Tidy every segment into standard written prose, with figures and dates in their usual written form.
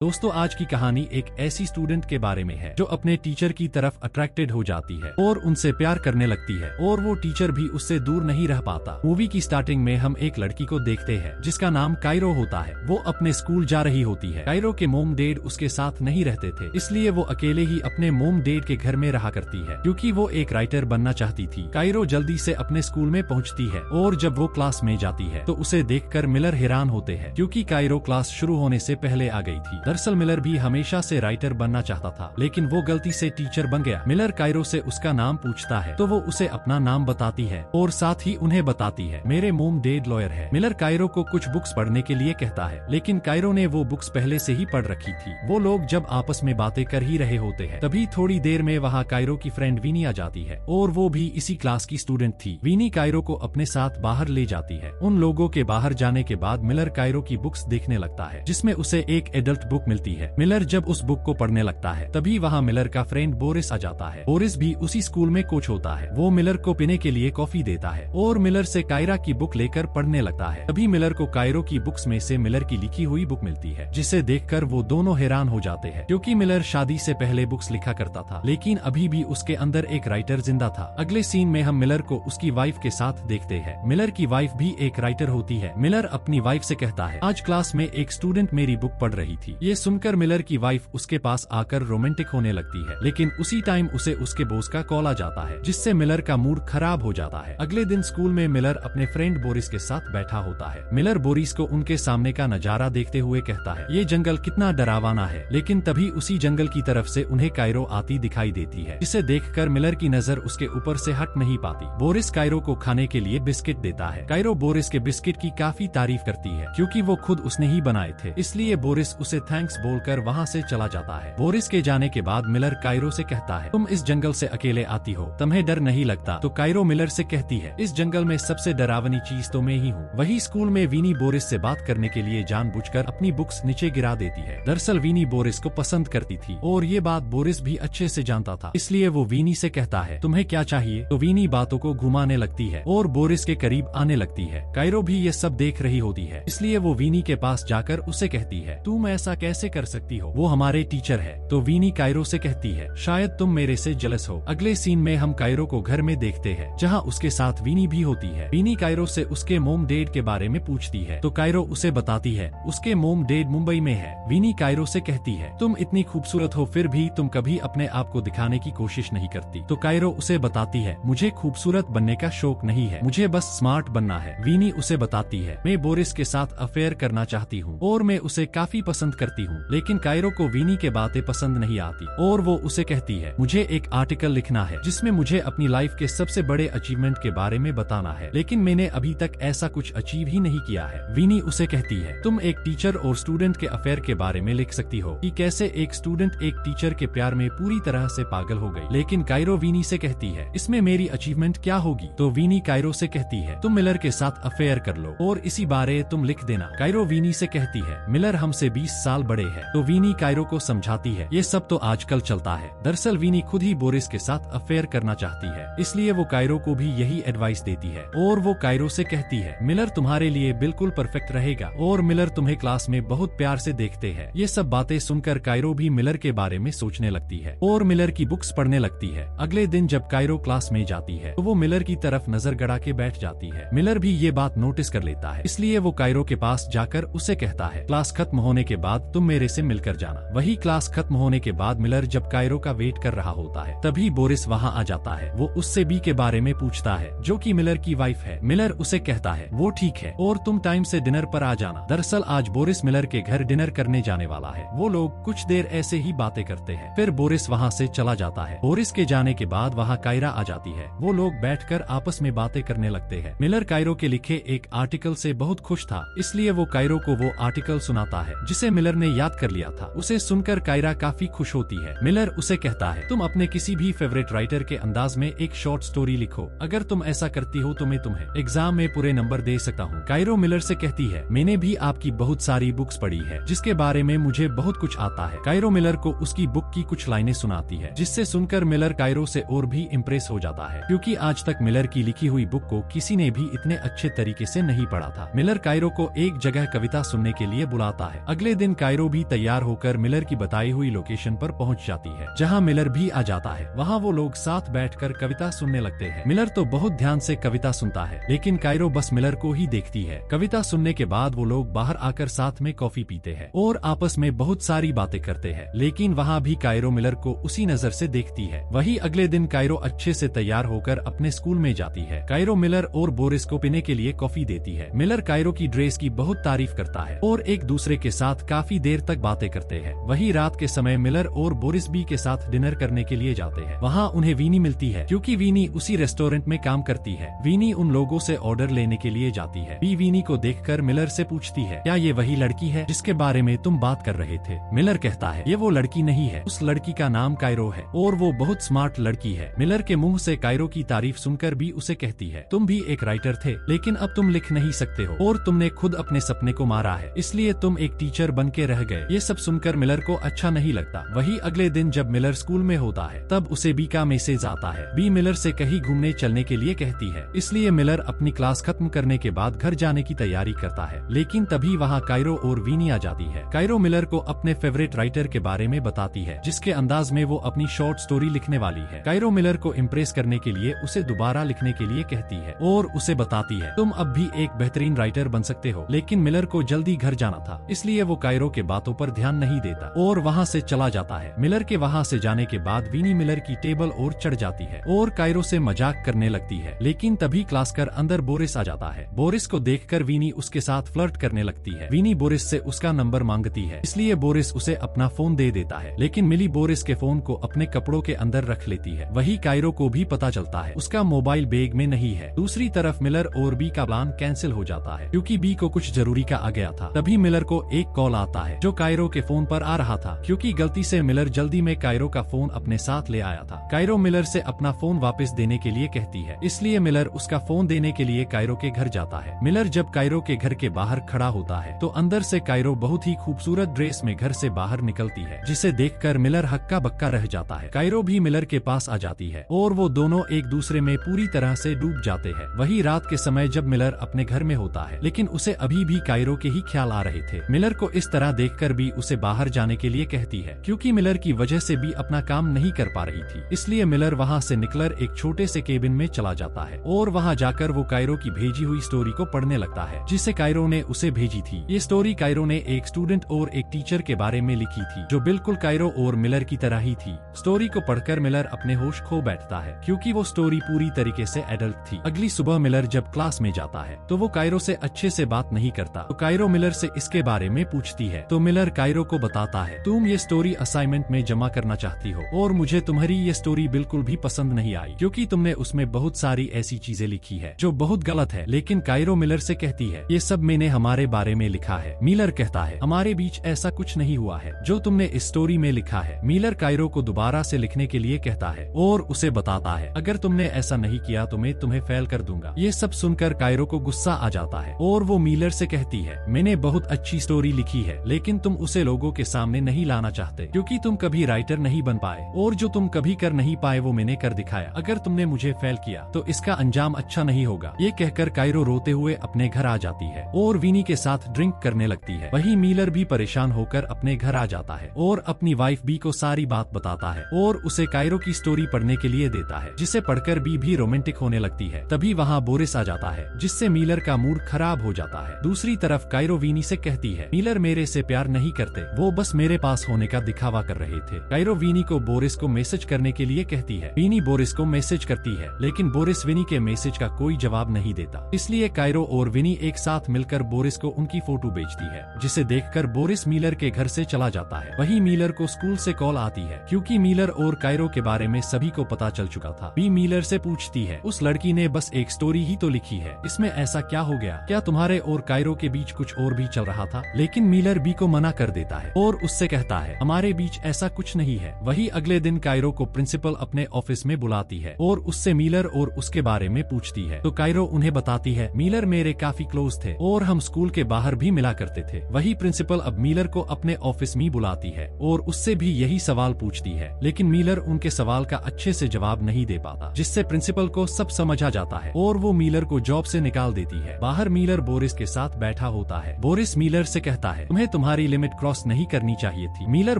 दोस्तों, आज की कहानी एक ऐसी स्टूडेंट के बारे में है जो अपने टीचर की तरफ अट्रैक्टेड हो जाती है और उनसे प्यार करने लगती है और वो टीचर भी उससे दूर नहीं रह पाता। मूवी की स्टार्टिंग में हम एक लड़की को देखते हैं जिसका नाम काइरो होता है। वो अपने स्कूल जा रही होती है। काइरो के मोम डैड उसके साथ नहीं रहते थे, इसलिए वो अकेले ही अपने मोम डैड के घर में रहा करती है क्योंकि वो एक राइटर बनना चाहती थी। काइरो जल्दी से अपने स्कूल में पहुँचती है और जब वो क्लास में जाती है तो उसे देखकर मिलर हैरान होते हैं क्योंकि काइरो क्लास शुरू होने से पहले आ गई थी। दरअसल मिलर भी हमेशा से राइटर बनना चाहता था, लेकिन वो गलती से टीचर बन गया। मिलर काइरो से उसका नाम पूछता है तो वो उसे अपना नाम बताती है और साथ ही उन्हें बताती है मेरे मोम डैड लॉयर है। मिलर काइरो को कुछ बुक्स पढ़ने के लिए कहता है, लेकिन काइरो ने वो बुक्स पहले से ही पढ़ रखी थी। वो लोग जब आपस में बातें कर ही रहे होते हैं तभी थोड़ी देर में वहाँ काइरो की फ्रेंड विनी आ जाती है और वो भी इसी क्लास की स्टूडेंट थी। विनी काइरो को अपने साथ बाहर ले जाती है। उन लोगों के बाहर जाने के बाद मिलर काइरो की बुक्स देखने लगता है जिसमें उसे एक एडल्ट बुक मिलती है। मिलर जब उस बुक को पढ़ने लगता है तभी वहाँ मिलर का फ्रेंड बोरिस आ जाता है। बोरिस भी उसी स्कूल में कोच होता है। वो मिलर को पीने के लिए कॉफी देता है और मिलर से कायरा की बुक लेकर पढ़ने लगता है। तभी मिलर को कायरो की बुक्स में से मिलर की लिखी हुई बुक मिलती है जिसे देखकर वो दोनों हैरान हो जाते हैं क्योंकि मिलर शादी से पहले बुक्स लिखा करता था, लेकिन अभी भी उसके अंदर एक राइटर जिंदा था। अगले सीन में हम मिलर को उसकी वाइफ के साथ देखते हैं। मिलर की वाइफ भी एक राइटर होती है। मिलर अपनी वाइफ से कहता है आज क्लास में एक स्टूडेंट मेरी बुक पढ़ रही थी। ये सुनकर मिलर की वाइफ उसके पास आकर रोमांटिक होने लगती है, लेकिन उसी टाइम उसे उसके बॉस का कॉल आ जाता है जिससे मिलर का मूड खराब हो जाता है। अगले दिन स्कूल में मिलर अपने फ्रेंड बोरिस के साथ बैठा होता है। मिलर बोरिस को उनके सामने का नजारा देखते हुए कहता है ये जंगल कितना डरावना है, लेकिन तभी उसी जंगल की तरफ से उन्हें काइरो आती दिखाई देती है जिसे देखकर मिलर की नजर उसके ऊपर से हट नहीं पाती। बोरिस काइरो को खाने के लिए बिस्किट देता है। काइरो बोरिस के बिस्किट की काफी तारीफ करती है क्योंकि वो खुद उसने ही बनाए थे, इसलिए बोरिस उसे थैंक्स बोलकर वहाँ से चला जाता है। बोरिस के जाने के बाद मिलर काइरो से कहता है तुम इस जंगल से अकेले आती हो, तुम्हें डर नहीं लगता? तो काइरो मिलर से कहती है इस जंगल में सबसे डरावनी चीज तो मैं ही हूँ। वही स्कूल में विनी बोरिस से बात करने के लिए जानबूझकर अपनी बुक्स नीचे गिरा देती है। दरअसल विनी बोरिस को पसंद करती थी और ये बात बोरिस भी अच्छे से जानता था, इसलिए वो विनी से कहता है तुम्हें क्या चाहिए? तो विनी बातों को घुमाने लगती है और बोरिस के करीब आने लगती है। काइरो भी ये सब देख रही होती है, इसलिए वो विनी के पास जाकर उसे कहती है तुम ऐसा कैसे कर सकती हो, वो हमारे टीचर है। तो विनी काइरो से कहती है शायद तुम मेरे से जेलस हो। अगले सीन में हम काइरो को घर में देखते हैं जहां उसके साथ विनी भी होती है। विनी काइरो से उसके मोम डैड के बारे में पूछती है तो काइरो उसे बताती है उसके मोम डैड मुंबई में है। विनी काइरो से कहती है तुम इतनी खूबसूरत हो फिर भी तुम कभी अपने आप को दिखाने की कोशिश नहीं करती। तो काइरो उसे बताती है मुझे खूबसूरत बनने का शौक नहीं है, मुझे बस स्मार्ट बनना है। विनी उसे बताती है मैं बोरिस के साथ अफेयर करना चाहती हूँ और मैं उसे काफी पसंद करती हूँ, लेकिन काइरो को विनी के बातें पसंद नहीं आती और वो उसे कहती है मुझे एक आर्टिकल लिखना है जिसमें मुझे अपनी लाइफ के सबसे बड़े अचीवमेंट के बारे में बताना है, लेकिन मैंने अभी तक ऐसा कुछ अचीव ही नहीं किया है। विनी उसे कहती है तुम एक टीचर और स्टूडेंट के अफेयर के बारे में लिख सकती हो कि कैसे एक स्टूडेंट एक टीचर के प्यार में पूरी तरह से पागल हो गई, लेकिन काइरो विनी से कहती है इसमें मेरी अचीवमेंट क्या होगी? तो विनी काइरो से कहती है तुम मिलर के साथ अफेयर कर लो और इसी बारे तुम लिख देना। काइरो विनी से कहती है मिलर हमसे 20 साल बड़े है। तो विनी काइरो को समझाती है ये सब तो आजकल चलता है। दरअसल विनी खुद ही बोरिस के साथ अफेयर करना चाहती है, इसलिए वो काइरो को भी यही एडवाइस देती है और वो काइरो से कहती है मिलर तुम्हारे लिए बिल्कुल परफेक्ट रहेगा और मिलर तुम्हें क्लास में बहुत प्यार से देखते हैं। ये सब बातें सुनकर काइरो भी मिलर के बारे में सोचने लगती है और मिलर की बुक्स पढ़ने लगती है। अगले दिन जब काइरो क्लास में जाती है तो वो मिलर की तरफ नजर गड़ा के बैठ जाती है। मिलर भी ये बात नोटिस कर लेता है, इसलिए वो काइरो के पास जाकर उसे कहता है क्लास खत्म होने के बाद तुम मेरे से मिलकर जाना। वही क्लास खत्म होने के बाद मिलर जब काइरो का वेट कर रहा होता है तभी बोरिस वहाँ आ जाता है। वो उससे बी के बारे में पूछता है जो कि मिलर की वाइफ है। मिलर उसे कहता है वो ठीक है और तुम टाइम से डिनर पर आ जाना। दरअसल आज बोरिस मिलर के घर डिनर करने जाने वाला है। वो लोग कुछ देर ऐसे ही बातें करते हैं, फिर बोरिस वहाँ से चला जाता है। बोरिस के जाने के बाद वहाँ कायरा आ जाती है। वो लोग बैठकर आपस में बातें करने लगते हैं। मिलर काइरो के लिखे एक आर्टिकल से बहुत खुश था, इसलिए वो काइरो को वो आर्टिकल सुनाता है जिसे मिलर ने याद कर लिया था। उसे सुनकर कायरा काफी खुश होती है। मिलर उसे कहता है तुम अपने किसी भी फेवरेट राइटर के अंदाज में एक शॉर्ट स्टोरी लिखो, अगर तुम ऐसा करती हो तो मैं तुम्हें एग्जाम में पूरे नंबर दे सकता हूँ। काइरो मिलर से कहती है मैंने भी आपकी बहुत सारी बुक्स पढ़ी है जिसके बारे में मुझे बहुत कुछ आता है। काइरो मिलर को उसकी बुक की कुछ लाइनें सुनाती है जिससे सुनकर मिलर काइरो से और भी इम्प्रेस हो जाता है क्योंकि आज तक मिलर की लिखी हुई बुक को किसी ने भी इतने अच्छे तरीके से नहीं पढ़ा था। मिलर काइरो को एक जगह कविता सुनने के लिए बुलाता है। अगले दिन कायरो भी तैयार होकर मिलर की बताई हुई लोकेशन पर पहुंच जाती है, जहां मिलर भी आ जाता है। वहां वो लोग साथ बैठकर कविता सुनने लगते हैं। मिलर तो बहुत ध्यान से कविता सुनता है, लेकिन कायरो बस मिलर को ही देखती है। कविता सुनने के बाद वो लोग बाहर आकर साथ में कॉफी पीते हैं और आपस में बहुत सारी बातें करते हैं, लेकिन वहाँ भी कायरो मिलर को उसी नजर से देखती है। वही अगले दिन कायरो अच्छे से तैयार होकर अपने स्कूल में जाती है। कायरो मिलर और बोरिस को पीने के लिए कॉफी देती है। मिलर कायरो की ड्रेस की बहुत तारीफ करता है और एक दूसरे के साथ काफी देर तक बातें करते हैं। वही रात के समय मिलर और बोरिस बी के साथ डिनर करने के लिए जाते हैं। वहाँ उन्हें वीनी मिलती है, क्योंकि वीनी उसी रेस्टोरेंट में काम करती है। वीनी उन लोगों से ऑर्डर लेने के लिए जाती है। बी वीनी को देखकर मिलर से पूछती है, क्या ये वही लड़की है जिसके बारे में तुम बात कर रहे थे? मिलर कहता है, ये वो लड़की नहीं है, उस लड़की का नाम कायरो है और वो बहुत स्मार्ट लड़की है। मिलर के मुंह से कायरो की तारीफ सुनकर भी उसे कहती है, तुम भी एक राइटर थे, लेकिन अब तुम लिख नहीं सकते हो और तुमने खुद अपने सपने को मारा है, इसलिए तुम एक टीचर बन के रह गए। ये सब सुनकर मिलर को अच्छा नहीं लगता। वही अगले दिन जब मिलर स्कूल में होता है, तब उसे बी का मैसेज आता है। बी मिलर से कहीं घूमने चलने के लिए कहती है, इसलिए मिलर अपनी क्लास खत्म करने के बाद घर जाने की तैयारी करता है, लेकिन तभी वहाँ कायरो और वीनी आ जाती है। कायरो मिलर को अपने फेवरेट राइटर के बारे में बताती है, जिसके अंदाज में वो अपनी शॉर्ट स्टोरी लिखने वाली है। कायरो मिलर को इम्प्रेस करने के लिए उसे दोबारा लिखने के लिए कहती है और उसे बताती है, तुम अब भी एक बेहतरीन राइटर बन सकते हो। लेकिन मिलर को जल्दी घर जाना था, इसलिए वो कायरो के बातों पर ध्यान नहीं देता और वहाँ से चला जाता है। मिलर के वहाँ से जाने के बाद वीनी मिलर की टेबल और चढ़ जाती है और कायरो से मजाक करने लगती है, लेकिन तभी क्लास कर अंदर बोरिस आ जाता है। बोरिस को देखकर वीनी उसके साथ फ्लर्ट करने लगती है। वीनी बोरिस से उसका नंबर मांगती है, इसलिए बोरिस उसे अपना फोन दे देता है, लेकिन मिली बोरिस के फोन को अपने कपड़ों के अंदर रख लेती है। वही कायरो को भी पता चलता है उसका मोबाइल बैग में नहीं है। दूसरी तरफ मिलर और बी का प्लान कैंसिल हो जाता है, क्योंकि बी को कुछ जरूरी का आ गया था। तभी मिलर को एक कॉल आता है जो कायरो के फोन पर आ रहा था, क्योंकि गलती से मिलर जल्दी में कायरो का फोन अपने साथ ले आया था। कायरो मिलर से अपना फोन वापस देने के लिए कहती है, इसलिए मिलर उसका फोन देने के लिए कायरो के घर जाता है। मिलर जब कायरो के घर के बाहर खड़ा होता है, तो अंदर से कायरो बहुत ही खूबसूरत ड्रेस में घर से बाहर निकलती है, जिसे देखकर मिलर हक्का बक्का रह जाता है। कायरो भी मिलर के पास आ जाती है और वो दोनों एक दूसरे में पूरी तरह से डूब जाते हैं। वही रात के समय जब मिलर अपने घर में होता है, लेकिन उसे अभी भी कायरो के ही ख्याल आ रहे थे। मिलर को इस तरह देखकर भी उसे बाहर जाने के लिए कहती है, क्योंकि मिलर की वजह से भी अपना काम नहीं कर पा रही थी। इसलिए मिलर वहाँ से निकलकर एक छोटे से केबिन में चला जाता है और वहाँ जाकर वो कायरो की भेजी हुई स्टोरी को पढ़ने लगता है, जिसे कायरो ने उसे भेजी थी। ये स्टोरी कायरो ने एक स्टूडेंट और एक टीचर के बारे में लिखी थी, जो बिल्कुल कायरो और मिलर की तरह ही थी। स्टोरी को पढ़कर मिलर अपने होश खो बैठता है, क्योंकि वो स्टोरी पूरी तरीके से एडल्ट थी। अगली सुबह मिलर जब क्लास में जाता है, तो वो कायरो से अच्छे से बात नहीं करता। तो कायरो मिलर से इसके बारे में पूछती है, तो मिलर कायरो को बताता है, तुम ये स्टोरी असाइनमेंट में जमा करना चाहती हो और मुझे तुम्हारी ये स्टोरी बिल्कुल भी पसंद नहीं आई, क्योंकि तुमने उसमें बहुत सारी ऐसी चीजें लिखी है जो बहुत गलत है। लेकिन कायरो मिलर से कहती है, ये सब मैंने हमारे बारे में लिखा है। मिलर कहता है, हमारे बीच ऐसा कुछ नहीं हुआ है जो तुमने इस स्टोरी में लिखा है। मिलर कायरो को दोबारा से लिखने के लिए कहता है और उसे बताता है, अगर तुमने ऐसा नहीं किया तो मैं तुम्हें फेल कर दूंगा। ये सब सुनकर कायरो को गुस्सा आ जाता है और वो मिलर से कहती है, मैंने बहुत अच्छी स्टोरी लिखी है, लेकिन तुम उसे लोगों के सामने नहीं लाना चाहते, क्योंकि तुम कभी राइटर नहीं बन पाए और जो तुम कभी कर नहीं पाए वो मैंने कर दिखाया। अगर तुमने मुझे फेल किया तो इसका अंजाम अच्छा नहीं होगा। ये कहकर कायरो रोते हुए अपने घर आ जाती है और वीनी के साथ ड्रिंक करने लगती है। वहीं मिलर भी परेशान होकर अपने घर आ जाता है और अपनी वाइफ बी को सारी बात बताता है और उसे कायरो की स्टोरी पढ़ने के लिए देता है, जिसे पढ़कर बी भी रोमांटिक होने लगती है। तभी वहाँ बोरिस आ जाता है, जिससे मिलर का मूड खराब हो जाता है। दूसरी तरफ कायरो वीनी से कहती है, मिलर मेरे से प्यार नहीं करते, वो बस मेरे पास होने का दिखावा कर रहे थे। कायरो वीनी को बोरिस को मैसेज करने के लिए कहती है। वीनी बोरिस को मैसेज करती है, लेकिन बोरिस वीनी के मैसेज का कोई जवाब नहीं देता। इसलिए कायरो और वीनी एक साथ मिलकर बोरिस को उनकी फोटो भेजती है, जिसे देखकर बोरिस मिलर के घर से चला जाता है। वहीं मिलर को स्कूल से कॉल आती है, क्योंकि मिलर और कायरो के बारे में सभी को पता चल चुका था। बी मिलर से पूछती है, उस लड़की ने बस एक स्टोरी ही तो लिखी है, इसमें ऐसा क्या हो गया? क्या तुम्हारे और कायरो के बीच कुछ और भी चल रहा था? लेकिन मिलर बी को मना कर देता है और उससे कहता है, हमारे बीच ऐसा कुछ नहीं है। वही अगले दिन कायरो को प्रिंसिपल अपने ऑफिस में बुलाती है और उससे मिलर और उसके बारे में पूछती है। तो कायरो उन्हें बताती है, मिलर मेरे काफी क्लोज थे और हम स्कूल के बाहर भी मिला करते थे। वही प्रिंसिपल अब मिलर को अपने ऑफिस में बुलाती है और उससे भी यही सवाल पूछती है, लेकिन मिलर उनके सवाल का अच्छे से जवाब नहीं दे पाता, जिससे प्रिंसिपल को सब समझ आ जाता है और वो मिलर को जॉब से निकाल देती है। बाहर मिलर बोरिस के साथ बैठा होता है। बोरिस मिलर से कहता है, तुम्हें तुम्हारी लिमिट क्रॉस नहीं करनी चाहिए थी। मिलर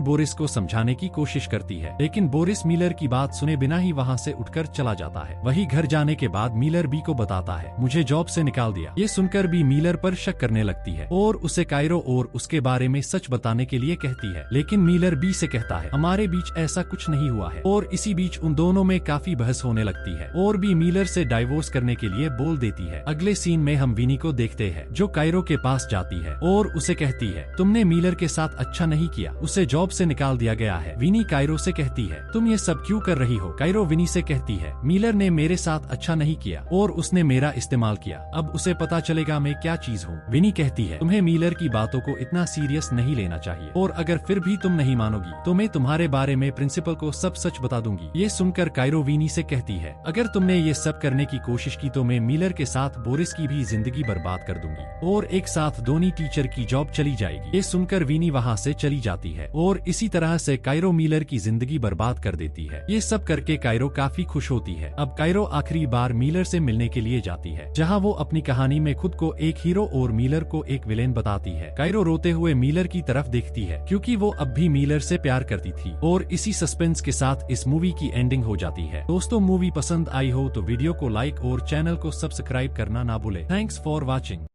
बोरिस को समझाने की कोशिश करती है, लेकिन बोरिस मिलर की बात सुने बिना ही वहाँ से उठकर चला जाता है। वही घर जाने के बाद मिलर बी को बताता है, मुझे जॉब से निकाल दिया। ये सुनकर भी मिलर पर शक करने लगती है और उसे कायरो और उसके बारे में सच बताने के लिए कहती है, लेकिन मिलर बी से कहता है, हमारे बीच ऐसा कुछ नहीं हुआ है। और इसी बीच उन दोनों में काफी बहस होने लगती है और भी मिलर से डाइवोर्स करने के लिए बोल देती है। अगले सीन में हम विनी को देखते हैं, जो कायरो के पास जाती है और उसे कहती है, तुमने मिलर के साथ अच्छा नहीं किया, उसे जॉब से निकाल दिया गया है। विनी कायरो से कहती है, तुम ये सब क्यों कर रही हो? कायरो विनी से कहती है, मिलर ने मेरे साथ अच्छा नहीं किया और उसने मेरा इस्तेमाल किया, अब उसे पता चलेगा मैं क्या चीज हूँ। विनी कहती है, तुम्हें मिलर की बातों को इतना सीरियस नहीं लेना चाहिए और अगर फिर भी तुम नहीं मानोगी तो मैं तुम्हारे बारे में प्रिंसिपल को सब सच बता दूंगी। ये सुनकर कायरो विनी से कहती है, अगर तुमने ये सब करने की कोशिश की तो मैं मिलर के साथ बोरिस की भी जिंदगी बर्बाद कर दूंगी और एक साथ दोनों टीचर की जॉब चली जाएगी। ये सुनकर विनी वहाँ से चली जाती है और इसी तरह से कायरो मिलर की जिंदगी बर्बाद कर देती है। ये सब करके कायरो काफी खुश होती है। अब कायरो आखिरी बार मिलर से मिलने के लिए जाती है, जहाँ वो अपनी कहानी में खुद को एक हीरो और मिलर को एक विलेन बताती है। कायरो रोते हुए मिलर की तरफ देखती है, क्योंकि वो अब भी मिलर से प्यार करती थी। और इसी सस्पेंस के साथ इस मूवी की एंडिंग हो जाती है। दोस्तों, मूवी पसंद आई हो तो वीडियो को लाइक और चैनल को सब्सक्राइब करना ना भूले। Thanks for watching.